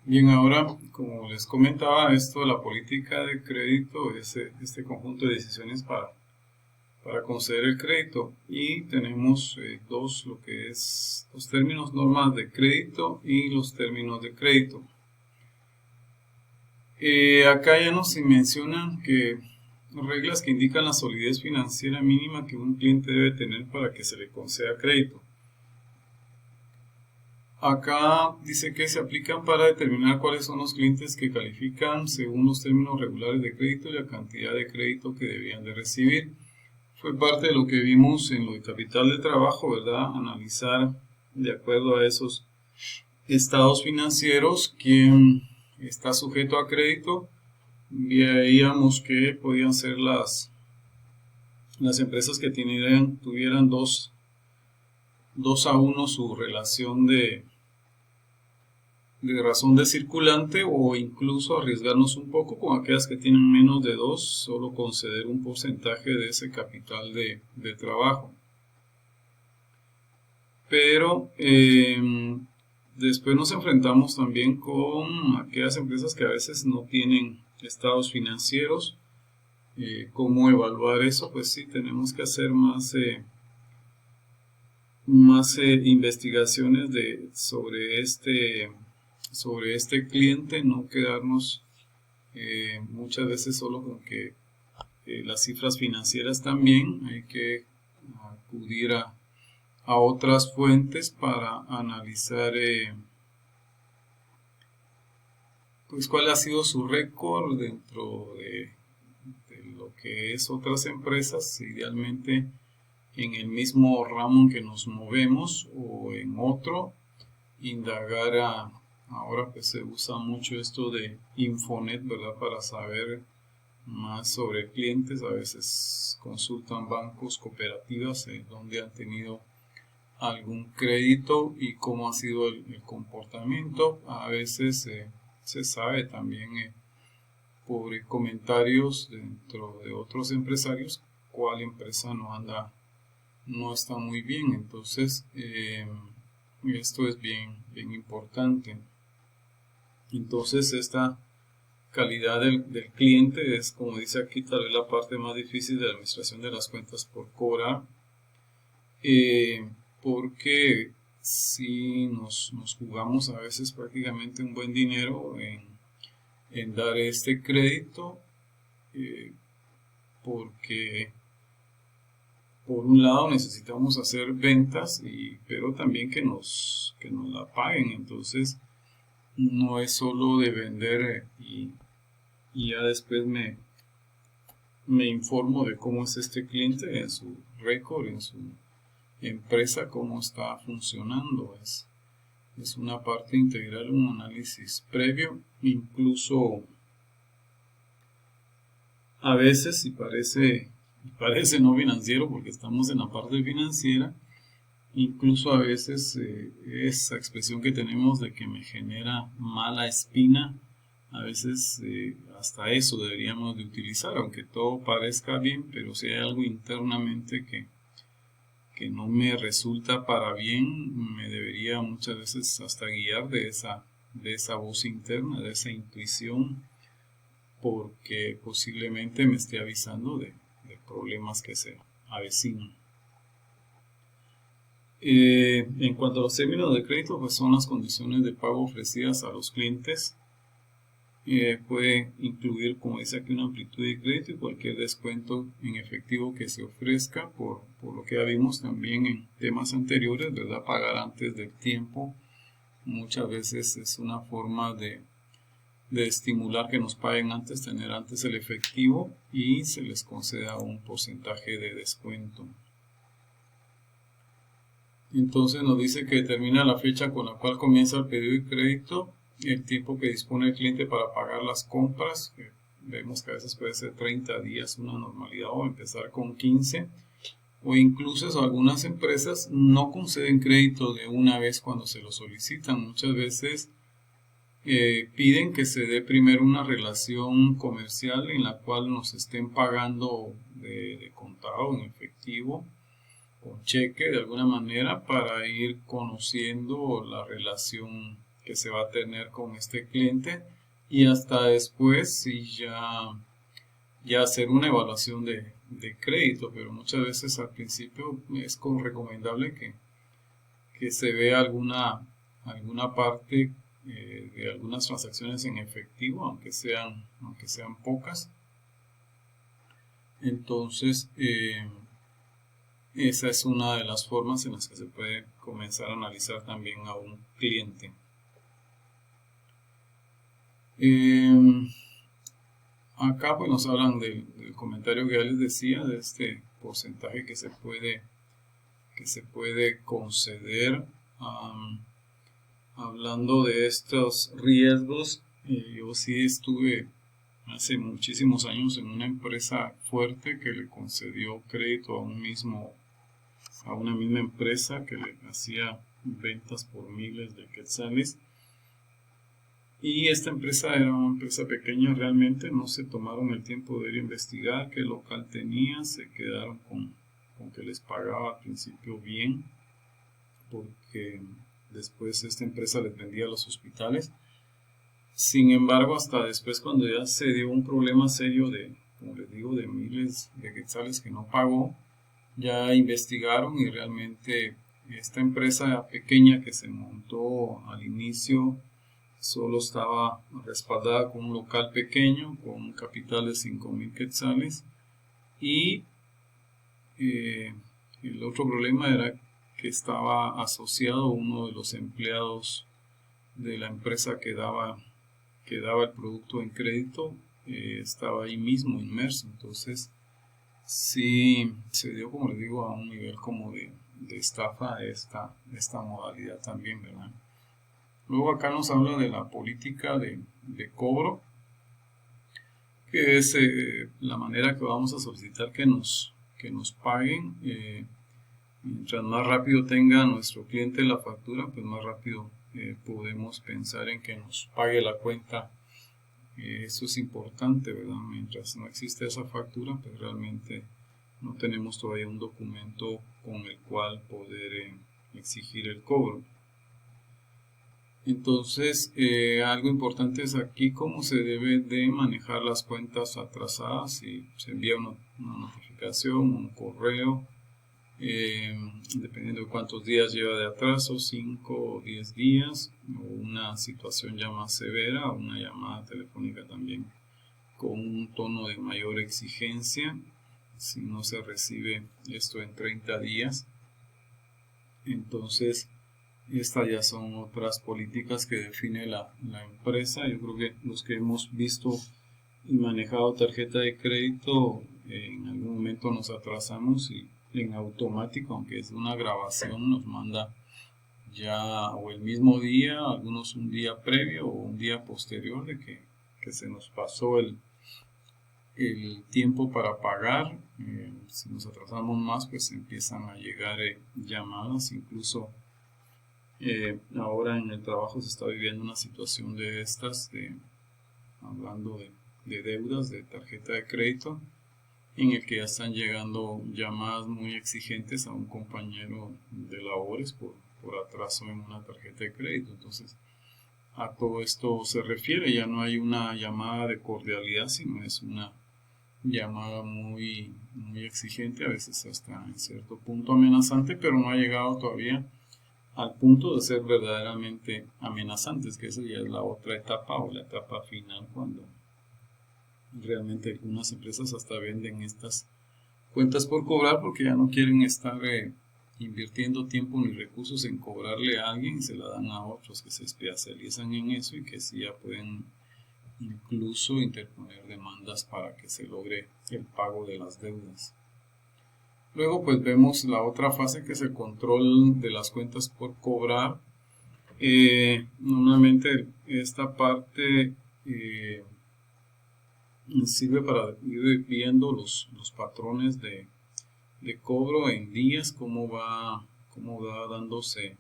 Bien, ahora, como les comentaba, esto de la política de crédito es este conjunto de decisiones para conceder el crédito y tenemos lo que es los términos normas de crédito y los términos de crédito. Acá ya nos mencionan que reglas que indican la solidez financiera mínima que un cliente debe tener para que se le conceda crédito. Acá dice que se aplican para determinar cuáles son los clientes que califican según los términos regulares de crédito y la cantidad de crédito que debían de recibir. Fue parte de lo que vimos en lo de capital de trabajo, ¿verdad? Analizar de acuerdo a esos estados financieros quién está sujeto a crédito. Veíamos que podían ser las empresas que tuvieran 2 a 1 su relación de razón de circulante, o incluso arriesgarnos un poco con aquellas que tienen menos de 2, solo conceder un porcentaje de ese capital de trabajo. Pero después nos enfrentamos también con aquellas empresas que a veces no tienen estados financieros. ¿Cómo evaluar eso? Pues sí, tenemos que hacer más investigaciones sobre este cliente, no quedarnos muchas veces solo con que las cifras financieras. También hay que acudir a otras fuentes para analizar pues cuál ha sido su récord dentro de lo que es otras empresas, idealmente en el mismo ramo en que nos movemos o en otro, indagar ahora pues se usa mucho esto de Infonet, ¿verdad? Para saber más sobre clientes. A veces consultan bancos, cooperativas, donde han tenido algún crédito y cómo ha sido el comportamiento. A veces se sabe también por comentarios dentro de otros empresarios cuál empresa no está muy bien. Entonces esto es bien importante. Entonces esta calidad del cliente es, como dice aquí, tal vez la parte más difícil de la administración de las cuentas por cobrar, porque si nos jugamos a veces prácticamente un buen dinero en dar este crédito, porque por un lado necesitamos hacer ventas, pero también que nos la paguen. Entonces no es solo de vender y ya después me informo de cómo es este cliente en su récord, en su empresa, cómo está funcionando. Es una parte integral, un análisis previo. Incluso a veces, y parece no financiero porque estamos en la parte financiera, incluso a veces esa expresión que tenemos de que me genera mala espina, a veces hasta eso deberíamos de utilizar, aunque todo parezca bien, pero si hay algo internamente que no me resulta para bien, me debería muchas veces hasta guiar de esa voz interna, de esa intuición, porque posiblemente me esté avisando de problemas que se avecinan. En cuanto a los términos de crédito, pues son las condiciones de pago ofrecidas a los clientes. Puede incluir, como dice aquí, una amplitud de crédito y cualquier descuento en efectivo que se ofrezca, por lo que ya vimos también en temas anteriores, ¿verdad? Pagar antes del tiempo muchas veces es una forma de estimular que nos paguen antes, tener antes el efectivo y se les conceda un porcentaje de descuento. Entonces nos dice que determina la fecha con la cual comienza el pedido de crédito, el tiempo que dispone el cliente para pagar las compras, que vemos que a veces puede ser 30 días una normalidad, o empezar con 15, o incluso algunas empresas no conceden crédito de una vez cuando se lo solicitan. Muchas veces piden que se dé primero una relación comercial en la cual nos estén pagando de contado en efectivo, con cheque de alguna manera, para ir conociendo la relación que se va a tener con este cliente, y hasta después sí ya hacer una evaluación de crédito, pero muchas veces al principio es recomendable que se vea alguna parte de algunas transacciones en efectivo, aunque sean pocas. Entonces, esa es una de las formas en las que se puede comenzar a analizar también a un cliente. Acá pues nos hablan del comentario que ya les decía, de este porcentaje que se puede conceder. Hablando de estos riesgos, yo sí estuve hace muchísimos años en una empresa fuerte que le concedió crédito a una misma empresa que le hacía ventas por miles de quetzales. Y esta empresa era una empresa pequeña realmente, no se tomaron el tiempo de ir a investigar qué local tenía, se quedaron con que les pagaba al principio bien, porque después esta empresa les vendía a los hospitales. Sin embargo, hasta después, cuando ya se dio un problema serio como les digo, de miles de quetzales que no pagó, ya investigaron y realmente esta empresa pequeña que se montó al inicio solo estaba respaldada con un local pequeño, con un capital de 5,000 quetzales, y el otro problema era que estaba asociado a uno de los empleados de la empresa que daba el producto en crédito, estaba ahí mismo inmerso. Entonces sí se dio, como les digo, a un nivel como de estafa esta modalidad también, ¿verdad? Luego acá nos habla de la política de cobro, que es la manera que vamos a solicitar que nos paguen. Mientras más rápido tenga nuestro cliente la factura, pues más rápido podemos pensar en que nos pague la cuenta. Eso es importante, ¿verdad? Mientras no existe esa factura, pues realmente no tenemos todavía un documento con el cual poder exigir el cobro. Entonces, algo importante es aquí cómo se debe de manejar las cuentas atrasadas. Si se envía una notificación, un correo, dependiendo de cuántos días lleva de atraso, 5 o 10 días, o una situación ya más severa, una llamada telefónica también con un tono de mayor exigencia. Si no se recibe esto en 30 días, entonces estas ya son otras políticas que define la empresa. Yo creo que los que hemos visto y manejado tarjeta de crédito, en algún momento nos atrasamos y en automático, aunque es una grabación, nos manda ya o el mismo día, algunos un día previo o un día posterior de que se nos pasó el tiempo para pagar. Si nos atrasamos más, pues empiezan a llegar llamadas. Incluso ahora en el trabajo se está viviendo una situación de estas, hablando de deudas de tarjeta de crédito, en el que ya están llegando llamadas muy exigentes a un compañero de labores por atraso en una tarjeta de crédito. Entonces, a todo esto se refiere, ya no hay una llamada de cordialidad, sino es una llamada muy, muy exigente, a veces hasta en cierto punto amenazante, pero no ha llegado todavía al punto de ser verdaderamente amenazantes, que esa ya es la otra etapa o la etapa final, cuando realmente algunas empresas hasta venden estas cuentas por cobrar porque ya no quieren estar invirtiendo tiempo ni recursos en cobrarle a alguien, y se la dan a otros que se especializan en eso y que sí ya pueden incluso interponer demandas para que se logre el pago de las deudas. Luego pues vemos la otra fase, que es el control de las cuentas por cobrar. Normalmente esta parte sirve para ir viendo los patrones de cobro en días, cómo va dándose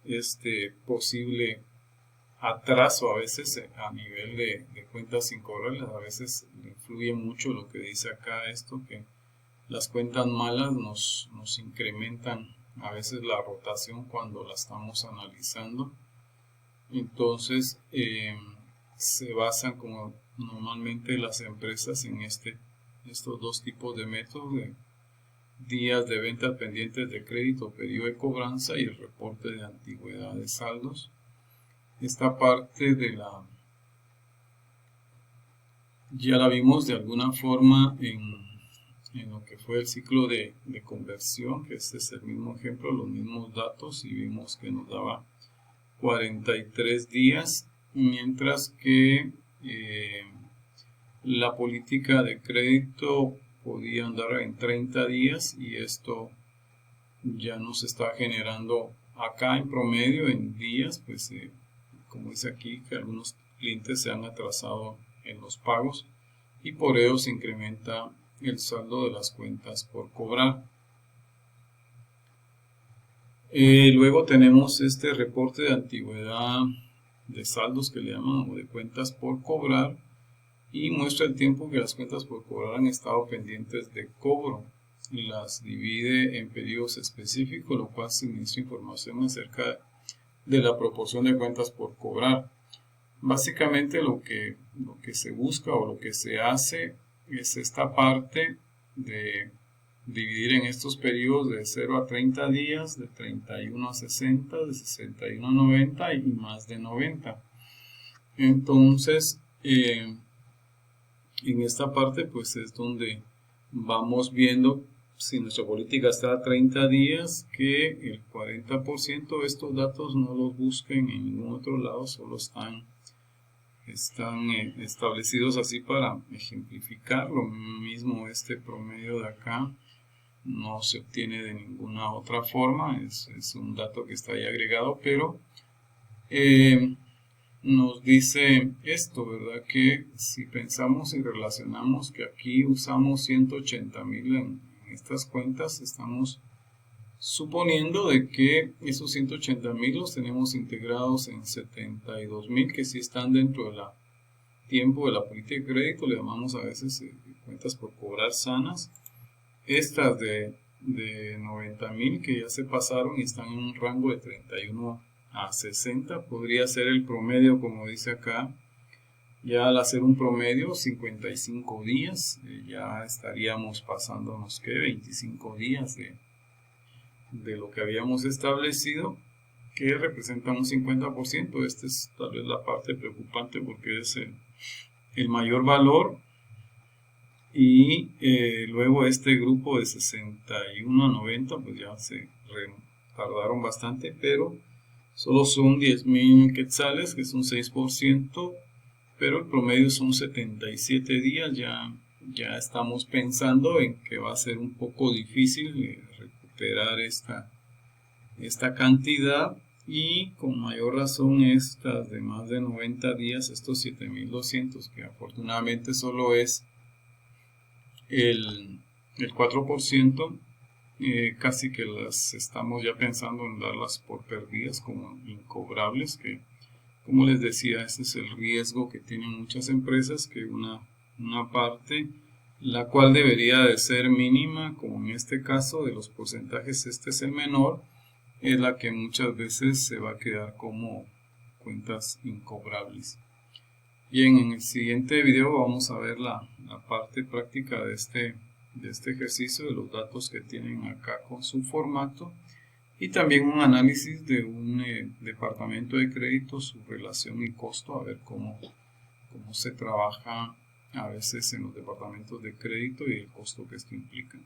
este posible atraso a veces a nivel de cuentas sin cobrar. A veces influye mucho lo que dice acá esto, que las cuentas malas nos incrementan a veces la rotación cuando la estamos analizando. Entonces se basan como normalmente las empresas en estos dos tipos de métodos de días de venta pendientes de crédito, periodo de cobranza y el reporte de antigüedad de saldos. Esta parte ya la vimos de alguna forma en lo que fue el ciclo de conversión, que este es el mismo ejemplo, los mismos datos, y vimos que nos daba 43 días, mientras que la política de crédito podía andar en 30 días, y esto ya nos está generando acá en promedio en días, pues como dice aquí, que algunos clientes se han atrasado en los pagos y por ello se incrementa el saldo de las cuentas por cobrar. Luego tenemos este reporte de antigüedad de saldos que le llaman, o de cuentas por cobrar, y muestra el tiempo que las cuentas por cobrar han estado pendientes de cobro y las divide en periodos específicos, lo cual suministra información acerca de la proporción de cuentas por cobrar. Básicamente lo que se busca o lo que se hace es esta parte de dividir en estos periodos de 0 a 30 días, de 31 a 60, de 61 a 90 y más de 90. Entonces, en esta parte pues es donde vamos viendo si nuestra política está a 30 días, que el 40% de estos datos no los busquen en ningún otro lado, solo están establecidos así para ejemplificar. Lo mismo, este promedio de acá no se obtiene de ninguna otra forma, es un dato que está ahí agregado, pero nos dice esto, ¿verdad? Que si pensamos y relacionamos que aquí usamos 180,000 en estas cuentas, estamos suponiendo de que esos 180,000 los tenemos integrados en 72,000 que sí están dentro del tiempo de la política de crédito, le llamamos a veces cuentas por cobrar sanas. Estas de 90,000 que ya se pasaron y están en un rango de 31 a 60, podría ser el promedio, como dice acá. Ya al hacer un promedio, 55 días, ya estaríamos pasándonos que 25 días de lo que habíamos establecido, que representa un 50%. Esta es tal vez la parte preocupante porque es el mayor valor. Y luego este grupo de 61 a 90 pues ya se tardaron bastante, pero solo son 10,000 quetzales, que es un 6%, pero el promedio son 77 días. Ya estamos pensando en que va a ser un poco difícil recuperar esta cantidad, y con mayor razón estas de más de 90 días, estos 7,200, que afortunadamente solo es el 4%, casi que las estamos ya pensando en darlas por perdidas como incobrables, que como les decía, ese es el riesgo que tienen muchas empresas, que una parte, la cual debería de ser mínima, como en este caso de los porcentajes este es el menor, es la que muchas veces se va a quedar como cuentas incobrables. Bien, en el siguiente video vamos a ver la parte práctica de este ejercicio, de los datos que tienen acá con su formato, y también un análisis de un departamento de crédito, su relación y costo, a ver cómo se trabaja a veces en los departamentos de crédito y el costo que esto implica.